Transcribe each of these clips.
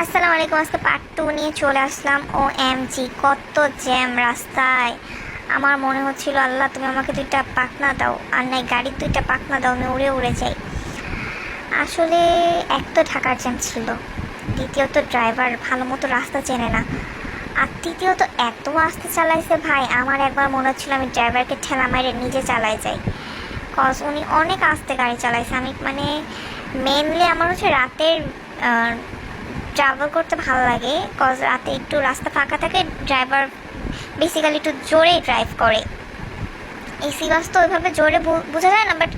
আসসালামু আলাইকুম। আজকে পার্ট 2 নিয়ে চলে আসলাম। OMG কত জ্যাম রাস্তায়। আমার মনে হচ্ছিল আল্লাহ তুমি আমাকে দুইটা পাখনা দাও, আর নাই গাড়ির দুইটা পাখনা দাও, আমি উড়ে উড়ে যাই। আসলে এক তো ঢাকার জ্যাম ছিল, দ্বিতীয়ত ড্রাইভার ভালো মতো রাস্তা চেনে না, আর তৃতীয়ত এত আস্তে চালাইছে ভাই, আমার একবার মনে হচ্ছিল আমি ড্রাইভারকে ঠেলা মারে নিজে চালাই যাই। কজ উনি অনেক আস্তে গাড়ি চালাইছে। আমি মেনলি আমার হচ্ছে রাতের ট্রাভেল করতে ভালো লাগে, কজ রাতে একটু রাস্তা ফাঁকা থাকে, ড্রাইভার বেসিক্যালি একটু জোরে ড্রাইভ করে। এসি বাস তো ওইভাবে জোরে বোঝা যায় না, বাট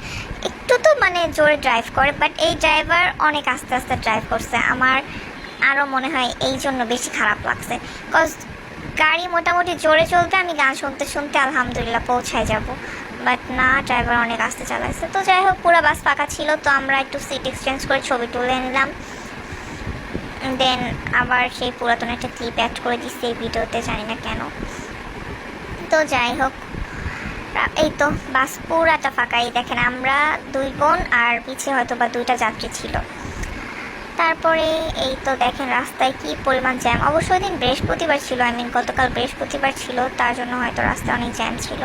একটু তো জোরে ড্রাইভ করে। বাট এই ড্রাইভার অনেক আস্তে আস্তে ড্রাইভ করছে, আমার আরও মনে হয় এই জন্য বেশি খারাপ লাগছে। কজ গাড়ি মোটামুটি জোরে চলতে আমি গান শুনতে শুনতে আলহামদুলিল্লাহ পৌঁছায় যাব, বাট না, ড্রাইভার অনেক আস্তে চালাইছে। তো যাই হোক, পুরো বাস ফাঁকা ছিল, তো আমরা একটু সিট এক্সচেঞ্জ করে ছবি তুলে নিলাম। দেন আবার সেই পুরাতন একটা ক্লিপ অ্যাড করে দিচ্ছে এই ভিডিওতে, জানি না কেন। তো যাই হোক, এই তো বাস পুরাটা ফাঁকাই, দেখেন আমরা দুই বোন আর পিছিয়ে হয়তো বা দুইটা যাত্রী ছিল। তারপরে এই তো দেখেন রাস্তায় কি পরিমাণ জ্যাম। অবশ্যই দিন বৃহস্পতিবার ছিল, গতকাল বৃহস্পতিবার ছিল, তার জন্য হয়তো রাস্তায় অনেক জ্যাম ছিল,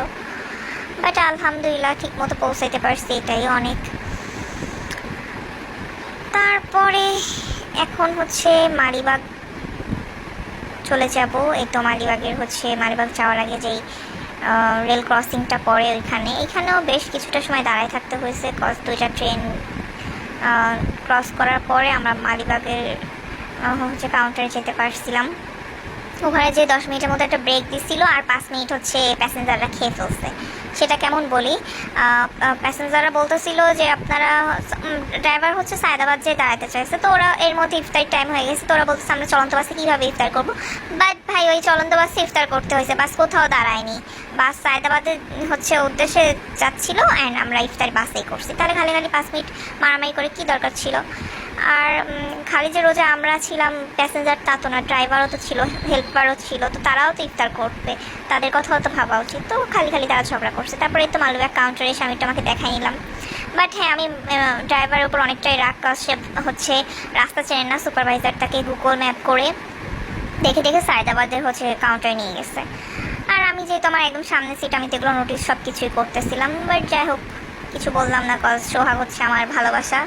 বাট আলহামদুলিল্লাহ ঠিক মতো পৌঁছাইতে পারছি, এটাই অনেক। তারপরে এখন হচ্ছে মালিবাগ চলে যাব। এই তো মালিবাগ যাওয়ার আগে যেই রেল ক্রসিংটা পড়ে এখানেও বেশ কিছুটা সময় দাঁড়ায় থাকতে হয়েছে, কজ দুইটা ট্রেন ক্রস করার পরে আমরা মালিবাগের কাউন্টারে যেতে পারছিলাম। ওখানে যে 10 মিনিটের মধ্যে একটা ব্রেক দিচ্ছিল, আর 5 মিনিট হচ্ছে প্যাসেঞ্জাররা খেয়ে ফেলছে। সেটা কেমন বলি, প্যাসেঞ্জাররা বলতেছিল যে আপনারা, ড্রাইভার হচ্ছে সায়দাবাদ যে দাঁড়াতে চাইছে, তো ওরা এর মধ্যে ইফতারের টাইম হয়ে গেছে, তো ওরা বলতেছে আমরা চলন্ত বাসে কীভাবে ইফতার করবো। বাট ভাই, ওই চলন্ত বাসে ইফতার করতে হয়েছে, বাস কোথাও দাঁড়ায়নি, বাস সায়দাবাদের উদ্দেশ্যে যাচ্ছিল, অ্যান্ড আমরা ইফতার বাসেই করছি। তাহলে খালি 5 মিনিট মারামারি করে কি দরকার ছিল। আর খালি যে রোজা আমরা ছিলাম প্যাসেঞ্জার তা তো না, ড্রাইভারও তো ছিল, হেল্পারও ছিল, তো তারাও তো ইফতার করবে, তাদের কথাও তো ভাবা উচিত। তো খালি তারা ঝগড়া করছে। তারপরে তো মালিবাগ কাউন্টারে এসে আমি তোমাকে দেখাই নিলাম। বাট হ্যাঁ, আমি ড্রাইভারের উপর অনেকটাই রাগ, কাজ সে হচ্ছে রাস্তা চেনে না। সুপারভাইজার তাকে গুগল ম্যাপ করে দেখে সায়দাবাদের কাউন্টারে নিয়ে গেছে, আর আমি যেহেতু আমার একদম সামনে সিট, আমি তো এগুলো নোটিস সব কিছুই করতেছিলাম। বাট যাই হোক, কিছু বললাম না, কজ সোহাগ হচ্ছে আমার ভালোবাসা,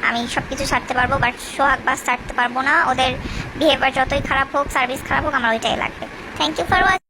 আমি সব কিছু ছাড়তে পারবো, বাট সোহাগ বাস ছাড়তে পারবো না। ওদের বিহেভিয়ার যতই খারাপ হোক, সার্ভিস খারাপ হোক, আমার ওইটাই লাগবে। Thank you for watching.